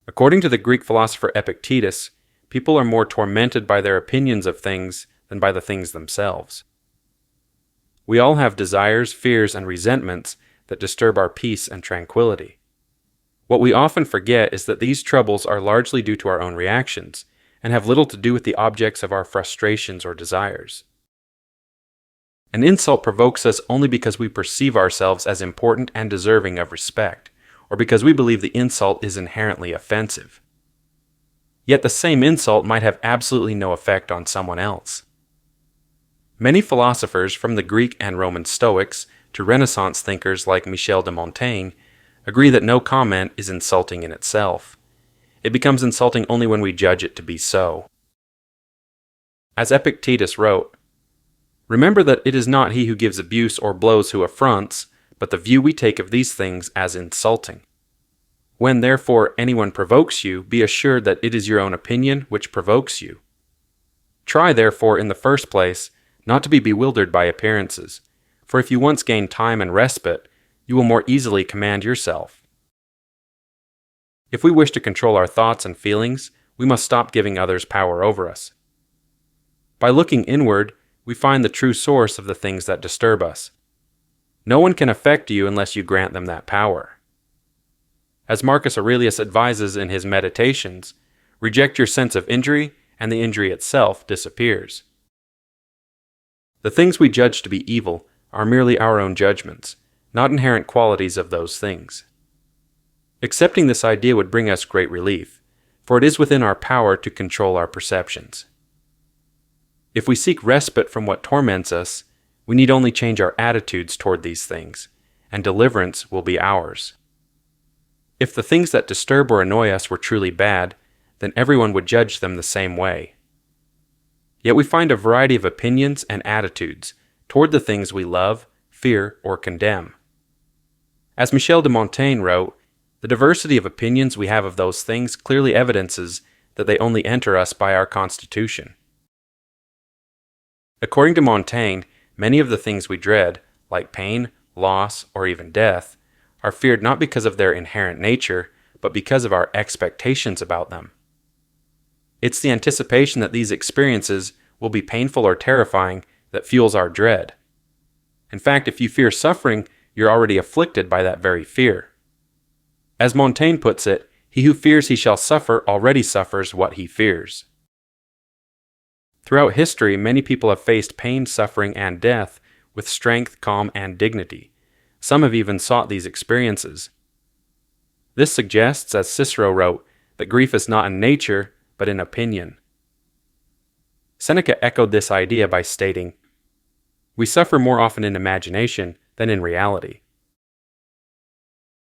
According to the Greek philosopher Epictetus, people are more tormented by their opinions of things than by the things themselves. We all have desires, fears, and resentments that disturb our peace and tranquility. What we often forget is that these troubles are largely due to our own reactions and have little to do with the objects of our frustrations or desires. An insult provokes us only because we perceive ourselves as important and deserving of respect, or because we believe the insult is inherently offensive. Yet the same insult might have absolutely no effect on someone else. Many philosophers, from the Greek and Roman Stoics to Renaissance thinkers like Michel de Montaigne, agree that no comment is insulting in itself. It becomes insulting only when we judge it to be so. As Epictetus wrote, "Remember that it is not he who gives abuse or blows who affronts, but the view we take of these things as insulting. When, therefore, anyone provokes you, be assured that it is your own opinion which provokes you. Try, therefore, in the first place, not to be bewildered by appearances, for if you once gain time and respite, you will more easily command yourself. If we wish to control our thoughts and feelings, we must stop giving others power over us. By looking inward, we find the true source of the things that disturb us. No one can affect you unless you grant them that power. As Marcus Aurelius advises in his Meditations, reject your sense of injury, and the injury itself disappears. The things we judge to be evil are merely our own judgments, not inherent qualities of those things. Accepting this idea would bring us great relief, for it is within our power to control our perceptions. If we seek respite from what torments us, we need only change our attitudes toward these things, and deliverance will be ours. If the things that disturb or annoy us were truly bad, then everyone would judge them the same way. Yet we find a variety of opinions and attitudes toward the things we love, fear, or condemn. As Michel de Montaigne wrote, the diversity of opinions we have of those things clearly evidences that they only enter us by our constitution. According to Montaigne, many of the things we dread, like pain, loss, or even death, are feared not because of their inherent nature, but because of our expectations about them. It's the anticipation that these experiences will be painful or terrifying that fuels our dread. In fact, if you fear suffering, you're already afflicted by that very fear. As Montaigne puts it, he who fears he shall suffer already suffers what he fears. Throughout history, many people have faced pain, suffering, and death with strength, calm, and dignity. Some have even sought these experiences. This suggests, as Cicero wrote, that grief is not in nature, but in opinion. Seneca echoed this idea by stating, "We suffer more often in imagination than in reality."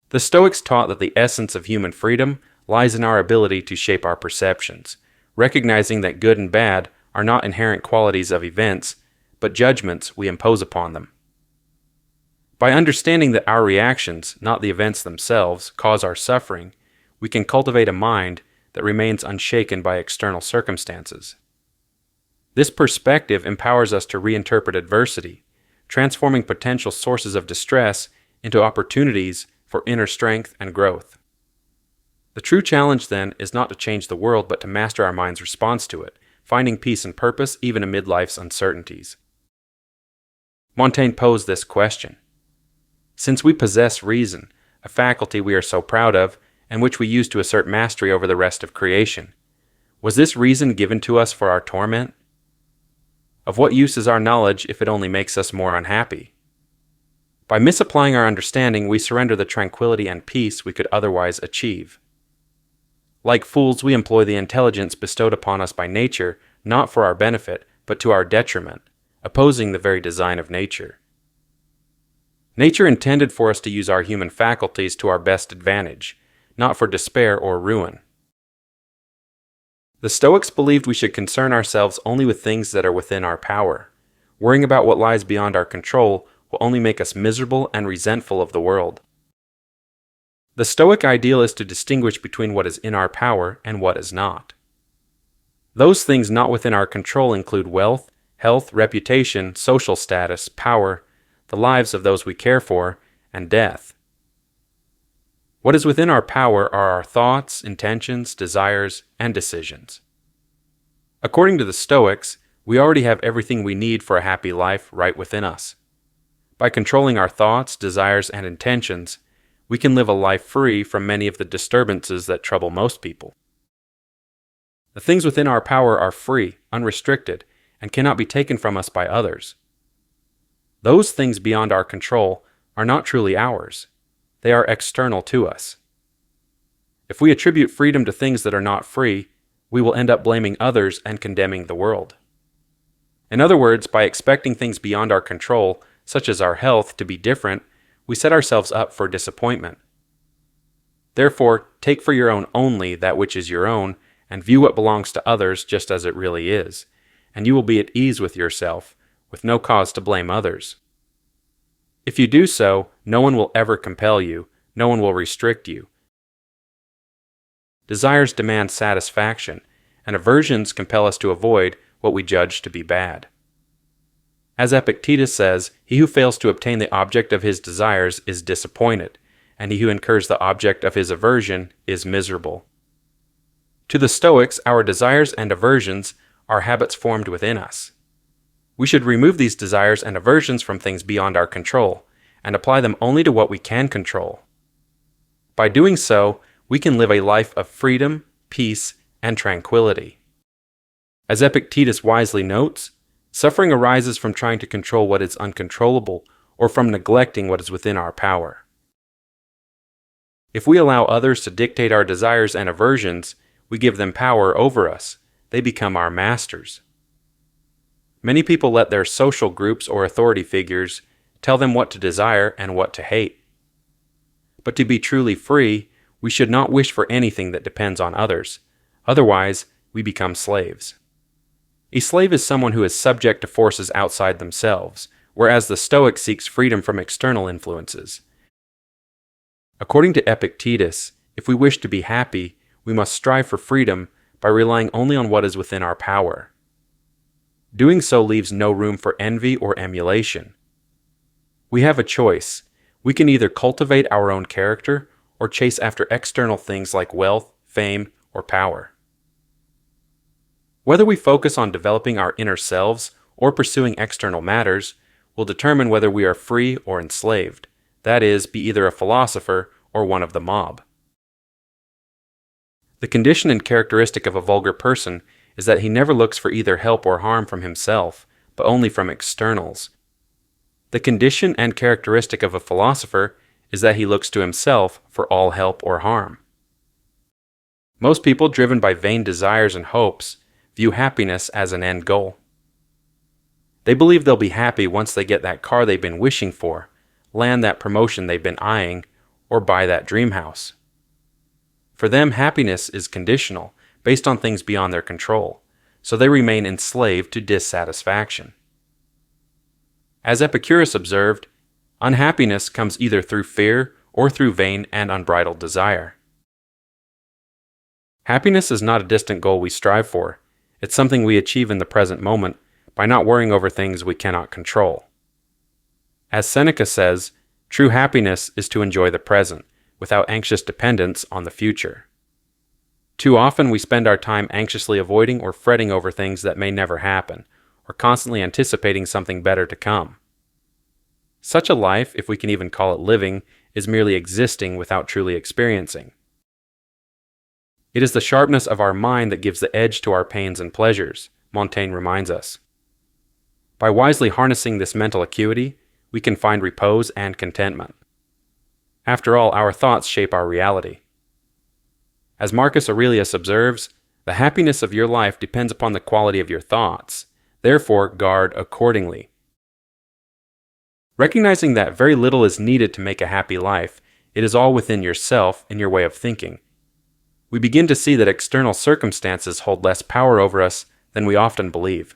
The Stoics taught that the essence of human freedom lies in our ability to shape our perceptions, recognizing that good and bad are not inherent qualities of events, but judgments we impose upon them. By understanding that our reactions, not the events themselves, cause our suffering, we can cultivate a mind that remains unshaken by external circumstances. This perspective empowers us to reinterpret adversity, transforming potential sources of distress into opportunities for inner strength and growth. The true challenge, then, is not to change the world, but to master our mind's response to it, finding peace and purpose even amid life's uncertainties. Montaigne posed this question: since we possess reason, a faculty we are so proud of, and which we use to assert mastery over the rest of creation, was this reason given to us for our torment? Of what use is our knowledge if it only makes us more unhappy? By misapplying our understanding, we surrender the tranquility and peace we could otherwise achieve. Like fools, we employ the intelligence bestowed upon us by nature, not for our benefit, but to our detriment, opposing the very design of nature. Nature intended for us to use our human faculties to our best advantage, not for despair or ruin. The Stoics believed we should concern ourselves only with things that are within our power. Worrying about what lies beyond our control will only make us miserable and resentful of the world. The Stoic ideal is to distinguish between what is in our power and what is not. Those things not within our control include wealth, health, reputation, social status, power, the lives of those we care for, and death. What is within our power are our thoughts, intentions, desires, and decisions. According to the Stoics, we already have everything we need for a happy life right within us. By controlling our thoughts, desires, and intentions, we can live a life free from many of the disturbances that trouble most people. The things within our power are free, unrestricted, and cannot be taken from us by others. Those things beyond our control are not truly ours. They are external to us. If we attribute freedom to things that are not free, we will end up blaming others and condemning the world. In other words, by expecting things beyond our control, such as our health, to be different, we set ourselves up for disappointment. Therefore, take for your own only that which is your own, and view what belongs to others just as it really is, and you will be at ease with yourself, with no cause to blame others. If you do so, no one will ever compel you, no one will restrict you. Desires demand satisfaction, and aversions compel us to avoid what we judge to be bad. As Epictetus says, he who fails to obtain the object of his desires is disappointed, and he who incurs the object of his aversion is miserable. To the Stoics, our desires and aversions are habits formed within us. We should remove these desires and aversions from things beyond our control, and apply them only to what we can control. By doing so, we can live a life of freedom, peace, and tranquility. As Epictetus wisely notes, suffering arises from trying to control what is uncontrollable or from neglecting what is within our power. If we allow others to dictate our desires and aversions, we give them power over us. They become our masters. Many people let their social groups or authority figures tell them what to desire and what to hate. But to be truly free, we should not wish for anything that depends on others. Otherwise, we become slaves. A slave is someone who is subject to forces outside themselves, whereas the Stoic seeks freedom from external influences. According to Epictetus, if we wish to be happy, we must strive for freedom by relying only on what is within our power. Doing so leaves no room for envy or emulation. We have a choice. We can either cultivate our own character or chase after external things like wealth, fame, or power. Whether we focus on developing our inner selves or pursuing external matters will determine whether we are free or enslaved, that is, be either a philosopher or one of the mob. The condition and characteristic of a vulgar person is that he never looks for either help or harm from himself, but only from externals. The condition and characteristic of a philosopher is that he looks to himself for all help or harm. Most people, driven by vain desires and hopes, view happiness as an end goal. They believe they'll be happy once they get that car they've been wishing for, land that promotion they've been eyeing, or buy that dream house. For them, happiness is conditional, based on things beyond their control, so they remain enslaved to dissatisfaction. As Epicurus observed, unhappiness comes either through fear or through vain and unbridled desire. Happiness is not a distant goal we strive for. It's something we achieve in the present moment by not worrying over things we cannot control. As Seneca says, true happiness is to enjoy the present, without anxious dependence on the future. Too often we spend our time anxiously avoiding or fretting over things that may never happen, or constantly anticipating something better to come. Such a life, if we can even call it living, is merely existing without truly experiencing. It is the sharpness of our mind that gives the edge to our pains and pleasures, Montaigne reminds us. By wisely harnessing this mental acuity, we can find repose and contentment. After all, our thoughts shape our reality. As Marcus Aurelius observes, the happiness of your life depends upon the quality of your thoughts. Therefore, guard accordingly. Recognizing that very little is needed to make a happy life, it is all within yourself and your way of thinking. We begin to see that external circumstances hold less power over us than we often believe.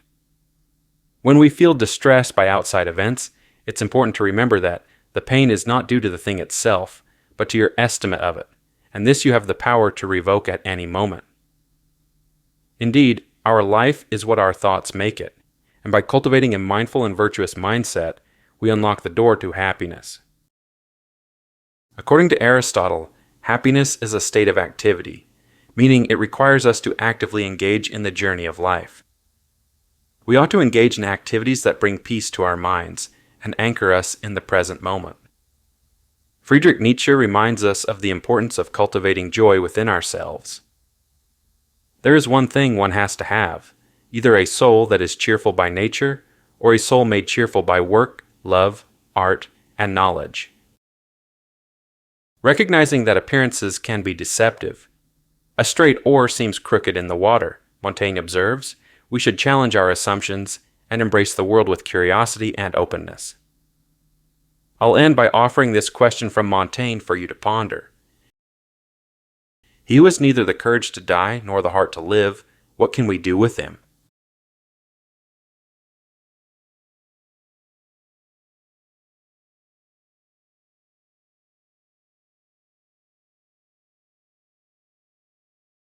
When we feel distressed by outside events, it's important to remember that the pain is not due to the thing itself, but to your estimate of it, and this you have the power to revoke at any moment. Indeed, our life is what our thoughts make it, and by cultivating a mindful and virtuous mindset, we unlock the door to happiness. According to Aristotle, Happiness is a state of activity, meaning it requires us to actively engage in the journey of life. We ought to engage in activities that bring peace to our minds and anchor us in the present moment. Friedrich Nietzsche reminds us of the importance of cultivating joy within ourselves. There is one thing one has to have, either a soul that is cheerful by nature, or a soul made cheerful by work, love, art, and knowledge. Recognizing that appearances can be deceptive. A straight oar seems crooked in the water, Montaigne observes. We should challenge our assumptions and embrace the world with curiosity and openness. I'll end by offering this question from Montaigne for you to ponder. He who has neither the courage to die nor the heart to live, what can we do with him?